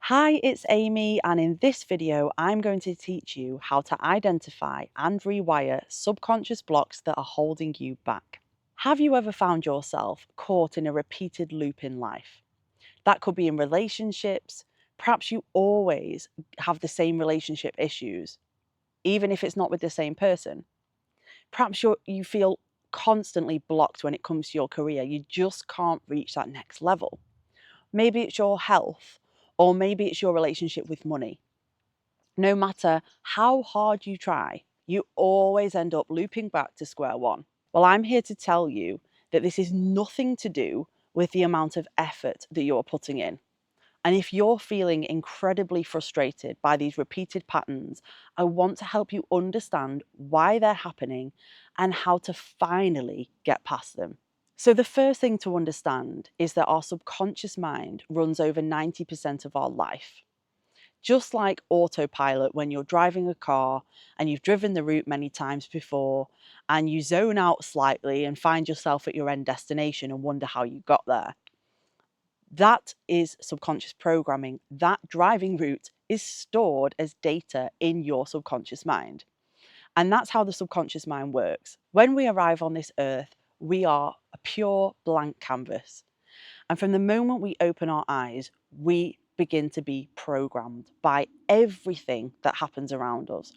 Hi, it's Amy, and in this video, I'm going to teach you how to identify and rewire subconscious blocks that are holding you back. Have you ever found yourself caught in a repeated loop in life? That could be in relationships. Perhaps you always have the same relationship issues, even if it's not with the same person. Perhaps you feel constantly blocked when it comes to your career. You just can't reach that next level. Maybe it's your health, or maybe it's your relationship with money. No matter how hard you try, you always end up looping back to square one. Well, I'm here to tell you that this is nothing to do with the amount of effort that you're putting in. And if you're feeling incredibly frustrated by these repeated patterns, I want to help you understand why they're happening and how to finally get past them. So, the first thing to understand is that our subconscious mind runs over 90% of our life. Just like autopilot when you're driving a car and you've driven the route many times before and you zone out slightly and find yourself at your end destination and wonder how you got there. That is subconscious programming. That driving route is stored as data in your subconscious mind. And that's how the subconscious mind works. When we arrive on this earth, we are a pure blank canvas. And from the moment we open our eyes, we begin to be programmed by everything that happens around us.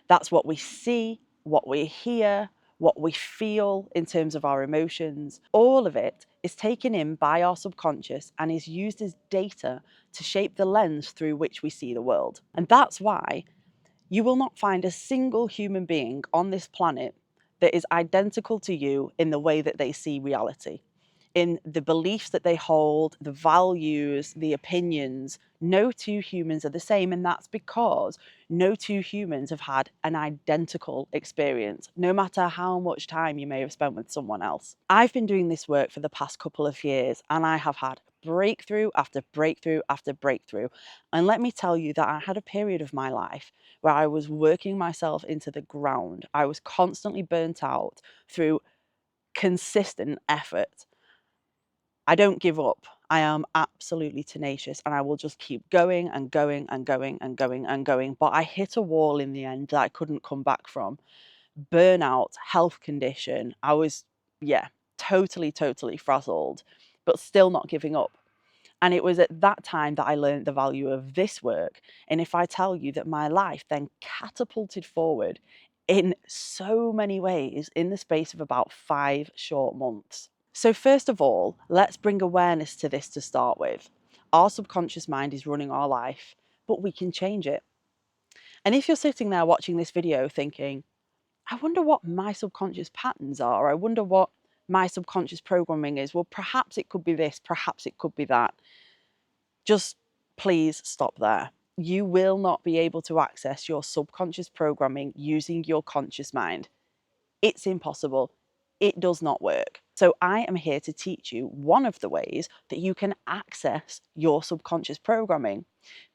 That's what we see, what we hear, what we feel in terms of our emotions. All of it is taken in by our subconscious and is used as data to shape the lens through which we see the world. And that's why you will not find a single human being on this planet that is identical to you in the way that they see reality, in the beliefs that they hold, the values, the opinions. No two humans are the same. And that's because no two humans have had an identical experience, no matter how much time you may have spent with someone else. I've been doing this work for the past couple of years, and I have had breakthrough after breakthrough after breakthrough. And let me tell you that I had a period of my life where I was working myself into the ground. I was constantly burnt out through consistent effort. I don't give up. I am absolutely tenacious and I will just keep going and going and going and going and going. But I hit a wall in the end that I couldn't come back from. Burnout, health condition. I was, yeah, totally frazzled, but still not giving up. And it was at that time that I learned the value of this work. And if I tell you that my life then catapulted forward in so many ways in the space of about 5 short months. So, first of all, let's bring awareness to this to start with. Our subconscious mind is running our life, but we can change it. And if you're sitting there watching this video thinking, I wonder what my subconscious patterns are, I wonder what my subconscious programming is, well, perhaps it could be this, perhaps it could be that. Just please stop there. You will not be able to access your subconscious programming using your conscious mind. It's impossible. It does not work. So I am here to teach you one of the ways that you can access your subconscious programming.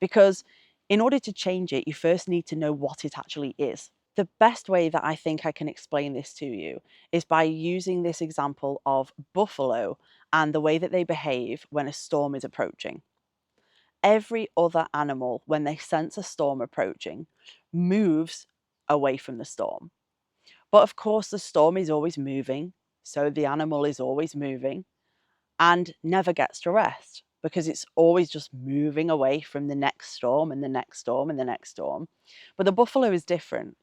Because in order to change it, you first need to know what it actually is. The best way that I think I can explain this to you is by using this example of buffalo and the way that they behave when a storm is approaching. Every other animal, when they sense a storm approaching, moves away from the storm. But of course, the storm is always moving, so the animal is always moving and never gets to rest because it's always just moving away from the next storm and the next storm and the next storm. But the buffalo is different.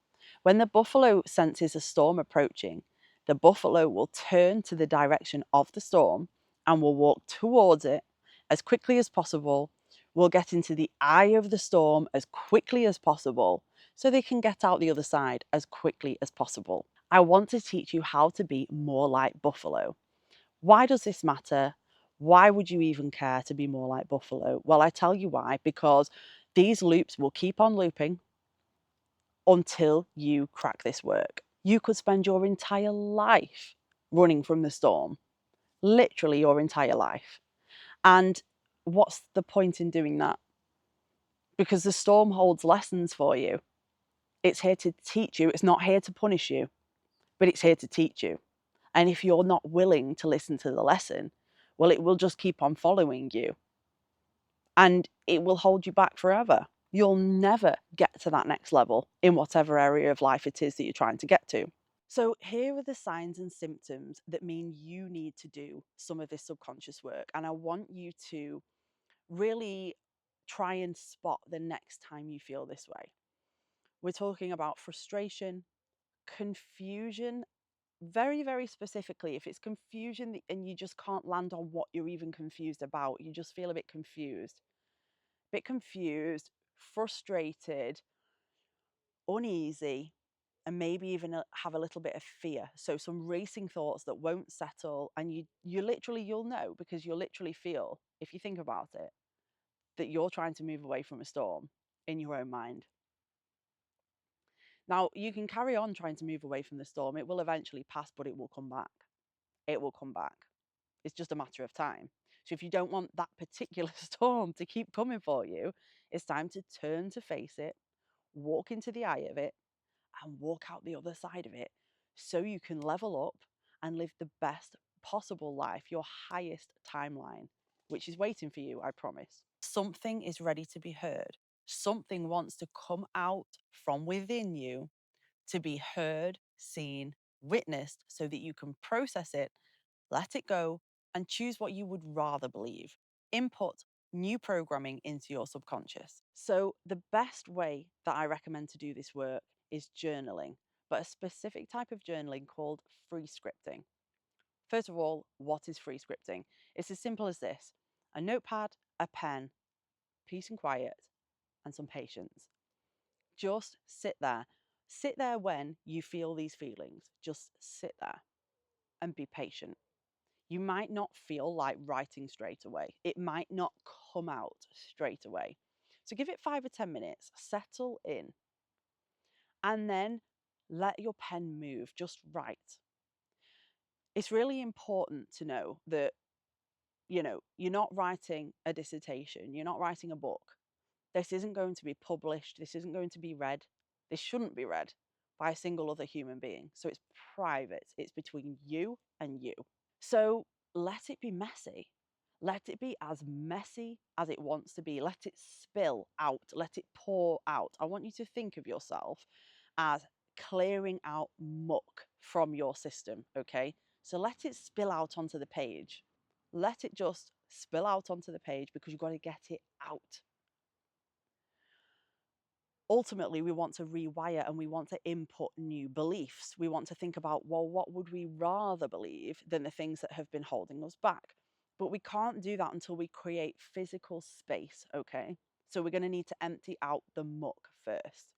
When the buffalo senses a storm approaching, the buffalo will turn to the direction of the storm and will walk towards it as quickly as possible, will get into the eye of the storm as quickly as possible so they can get out the other side as quickly as possible. I want to teach you how to be more like buffalo. Why does this matter? Why would you even care to be more like buffalo? Well, I tell you why, because these loops will keep on looping until you crack this work. You could spend your entire life running from the storm, literally your entire life. And what's the point in doing that? Because the storm holds lessons for you. It's here to teach you. It's not here to punish you, but it's here to teach you. And if you're not willing to listen to the lesson, well, it will just keep on following you. and it will hold you back forever. You'll never get to that next level in whatever area of life it is that you're trying to get to. So, here are the signs and symptoms that mean you need to do some of this subconscious work. And I want you to really try and spot the next time you feel this way. We're talking about frustration, confusion, very, very specifically. If it's confusion and you just can't land on what you're even confused about, you just feel a bit confused, frustrated, uneasy, and maybe even have a little bit of fear. So some racing thoughts that won't settle, and you'll know, because you'll literally feel, if you think about it, that you're trying to move away from a storm in your own mind. Now, you can carry on trying to move away from the storm. It will eventually pass, but it will come back. It will come back. It's just a matter of time. So if you don't want that particular storm to keep coming for you, it's time to turn to face it, walk into the eye of it, and walk out the other side of it, so you can level up and live the best possible life, your highest timeline, which is waiting for you, I promise. Something is ready to be heard. Something wants to come out from within you to be heard, seen, witnessed, so that you can process it, let it go, and choose what you would rather believe. Input new programming into your subconscious. So, the best way that I recommend to do this work is journaling, but a specific type of journaling called free scripting. First of all, what is free scripting? It's as simple as this: a notepad, a pen, peace and quiet, and some patience. Just sit there. Sit there when you feel these feelings. Just sit there and be patient. You might not feel like writing straight away. It might not come out straight away. So give it 5 or 10 minutes, settle in, and then let your pen move. Just write. It's really important to know that, you're not writing a dissertation, you're not writing a book. This isn't going to be published, this isn't going to be read, this shouldn't be read by a single other human being. So it's private, it's between you and you. So let it be messy. Let it be as messy as it wants to be. Let it spill out. Let it pour out. I want you to think of yourself as clearing out muck from your system, okay? So let it spill out onto the page. Let it just spill out onto the page, because you've got to get it out. Ultimately, we want to rewire and we want to input new beliefs. We want to think about, well, what would we rather believe than the things that have been holding us back? But we can't do that until we create physical space, okay? So we're going to need to empty out the muck first.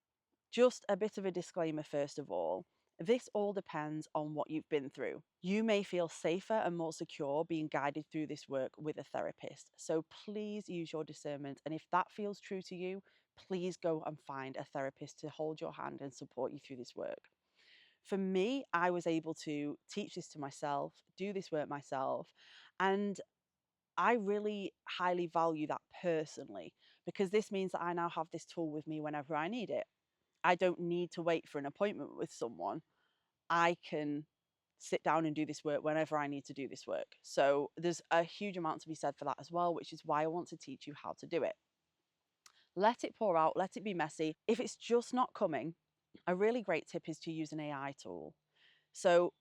Just a bit of a disclaimer, first of all. This all depends on what you've been through. You may feel safer and more secure being guided through this work with a therapist. So please use your discernment. And if that feels true to you, please go and find a therapist to hold your hand and support you through this work. For me, I was able to teach this to myself, do this work myself, and I really highly value that personally, because this means that I now have this tool with me whenever I need it. I don't need to wait for an appointment with someone. I can sit down and do this work whenever I need to do this work. So there's a huge amount to be said for that as well, which is why I want to teach you how to do it. Let it pour out, let it be messy. If it's just not coming, a really great tip is to use an AI tool. So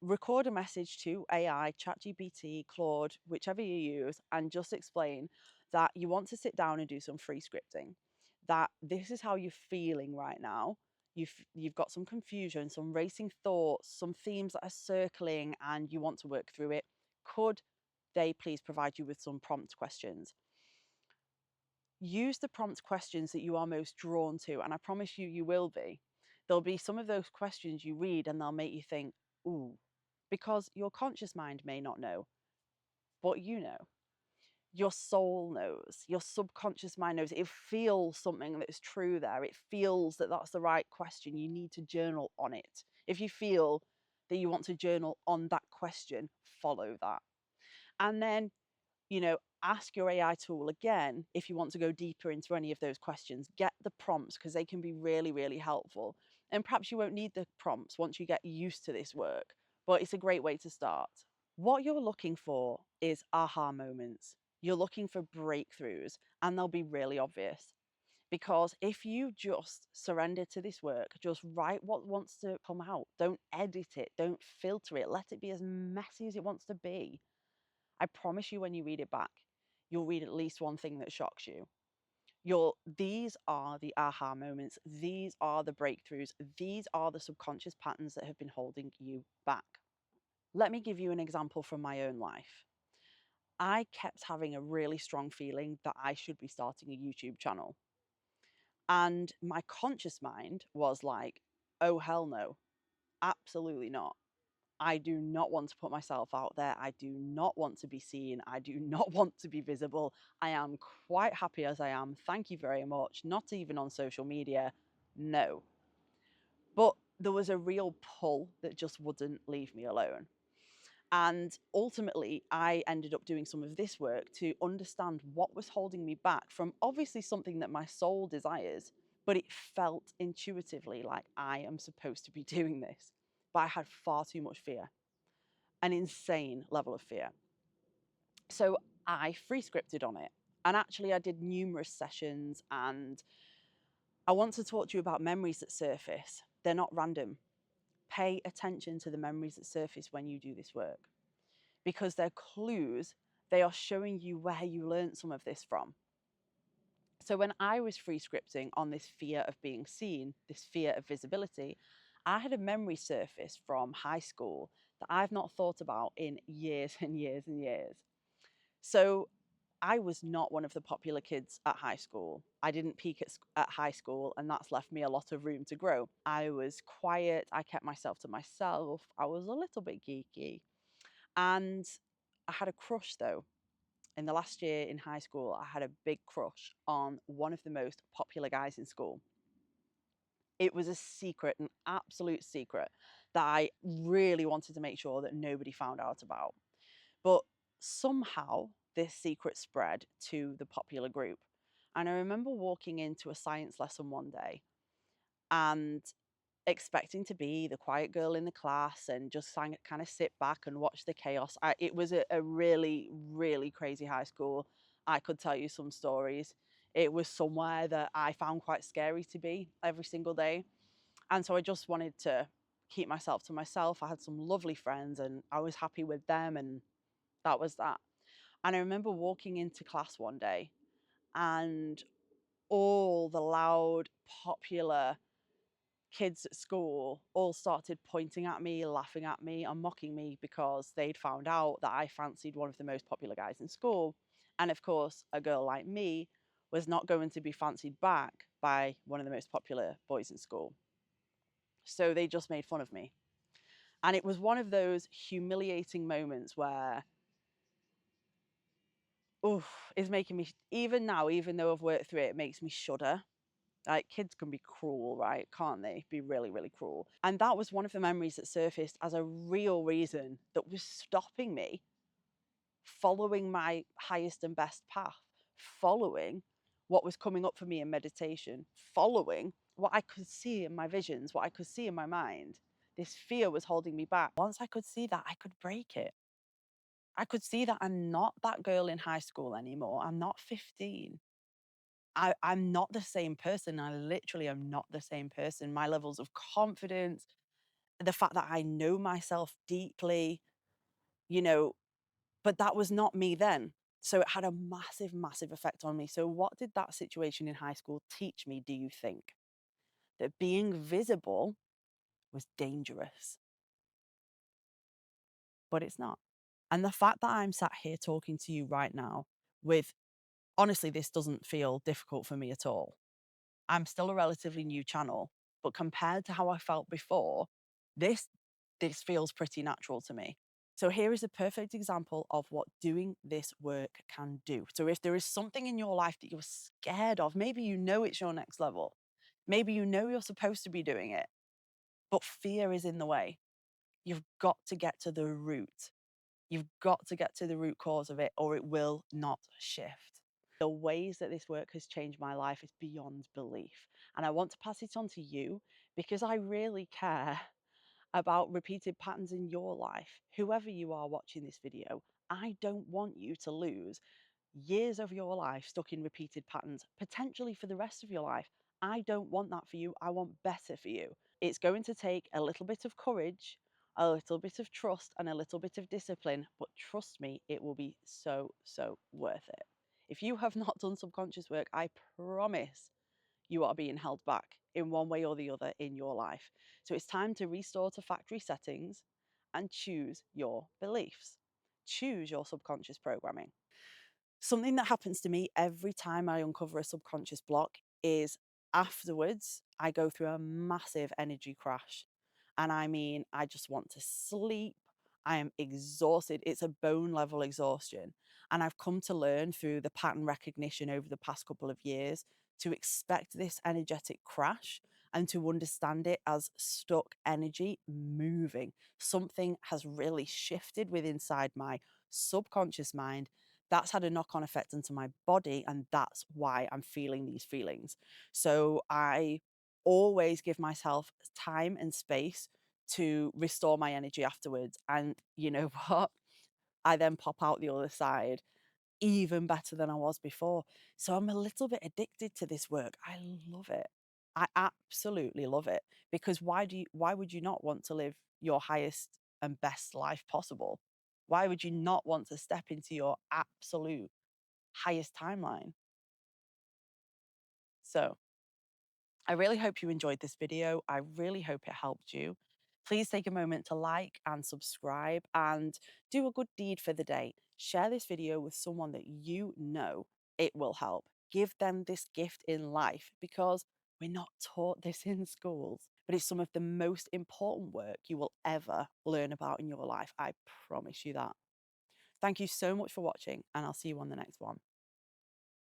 record a message to AI, ChatGPT, Claude, whichever you use, and just explain that you want to sit down and do some free scripting, that this is how you're feeling right now. You've got some confusion, some racing thoughts, some themes that are circling, and you want to work through it. Could they please provide you with some prompt questions? Use the prompt questions that you are most drawn to, and I promise you, you will be. There'll be some of those questions you read and they'll make you think, ooh, because your conscious mind may not know, but you know. Your soul knows, your subconscious mind knows. It feels something that's true there. It feels that that's the right question. You need to journal on it. If you feel that you want to journal on that question, follow that. And then, ask your AI tool again if you want to go deeper into any of those questions. Get the prompts, because they can be really, really helpful. And perhaps you won't need the prompts once you get used to this work, but it's a great way to start. What you're looking for is aha moments. You're looking for breakthroughs, and they'll be really obvious. Because if you just surrender to this work, just write what wants to come out, don't edit it, don't filter it, let it be as messy as it wants to be. I promise you, when you read it back, you'll read at least one thing that shocks you. These are the aha moments, these are the breakthroughs, these are the subconscious patterns that have been holding you back. Let me give you an example from my own life. I kept having a really strong feeling that I should be starting a YouTube channel. And my conscious mind was like, oh, hell no, absolutely not. I do not want to put myself out there. I do not want to be seen. I do not want to be visible. I am quite happy as I am. Thank you very much. Not even on social media. No. But there was a real pull that just wouldn't leave me alone. And ultimately, I ended up doing some of this work to understand what was holding me back from obviously something that my soul desires, but it felt intuitively like I am supposed to be doing this. But I had far too much fear, an insane level of fear. So I free scripted on it. And actually, I did numerous sessions. And I want to talk to you about memories that surface. They're not random. Pay attention to the memories that surface when you do this work, because they're clues. They are showing you where you learned some of this from. So when I was free scripting on this fear of being seen, this fear of visibility, I had a memory surface from high school that I've not thought about in years and years and years. So I was not one of the popular kids at high school. I didn't peak at high school, and that's left me a lot of room to grow. I was quiet. I kept myself to myself. I was a little bit geeky. And I had a crush, though. In the last year in high school, I had a big crush on one of the most popular guys in school. It was a secret, an absolute secret, that I really wanted to make sure that nobody found out about. But somehow this secret spread to the popular group. And I remember walking into a science lesson one day and expecting to be the quiet girl in the class and just kind of sit back and watch the chaos. It was a really, really crazy high school. I could tell you some stories. It was somewhere that I found quite scary to be every single day. And so I just wanted to keep myself to myself. I had some lovely friends and I was happy with them, and that was that. And I remember walking into class one day and all the loud, popular kids at school all started pointing at me, laughing at me, and mocking me because they'd found out that I fancied one of the most popular guys in school. And of course, a girl like me was not going to be fancied back by one of the most popular boys in school. So they just made fun of me. And it was one of those humiliating moments where, oof, is making me, even now, even though I've worked through it, it makes me shudder. Like, kids can be cruel, right? Can't they? Be really, really cruel. And that was one of the memories that surfaced as a real reason that was stopping me following my highest and best path, following what was coming up for me in meditation, following what I could see in my visions, what I could see in my mind. This fear was holding me back. Once I could see that, I could break it. I could see that I'm not that girl in high school anymore. I'm not 15. I'm not the same person. I literally am not the same person. My levels of confidence, the fact that I know myself deeply, you know, but that was not me then. So it had a massive, massive effect on me. So, what did that situation in high school teach me, do you think? That being visible was dangerous, but it's not. And the fact that I'm sat here talking to you right now with, honestly, this doesn't feel difficult for me at all. I'm still a relatively new channel, but compared to how I felt before, this this feels pretty natural to me. So here is a perfect example of what doing this work can do. So if there is something in your life that you're scared of, maybe you know it's your next level, maybe you know you're supposed to be doing it, but fear is in the way. You've got to get to the root. You've got to get to the root cause of it, or it will not shift. The ways that this work has changed my life is beyond belief. And I want to pass it on to you because I really care about repeated patterns in your life. Whoever you are watching this video, I don't want you to lose years of your life stuck in repeated patterns, potentially for the rest of your life. I don't want that for you. I want better for you. It's going to take a little bit of courage, a little bit of trust, and a little bit of discipline, but trust me, it will be so, so worth it. If you have not done subconscious work, I promise you are being held back in one way or the other in your life. So it's time to restore to factory settings and choose your beliefs. Choose your subconscious programming. Something that happens to me every time I uncover a subconscious block is afterwards, I go through a massive energy crash. And I mean, I just want to sleep. I am exhausted. It's a bone level exhaustion. And I've come to learn through the pattern recognition over the past couple of years to expect this energetic crash and to understand it as stuck energy moving. Something has really shifted with inside my subconscious mind that's had a knock on effect into my body. And that's why I'm feeling these feelings. So I always give myself time and space to restore my energy afterwards. And you know what? I then pop out the other side even better than I was before. So I'm a little bit addicted to this work. I love it. I absolutely love it because why would you not want to live your highest and best life possible? Why would you not want to step into your absolute highest timeline? So I really hope you enjoyed this video. I really hope it helped you. Please take a moment to like and subscribe and do a good deed for the day. Share this video with someone that you know it will help. Give them this gift in life because we're not taught this in schools, but it's some of the most important work you will ever learn about in your life. I promise you that. Thank you so much for watching, and I'll see you on the next one.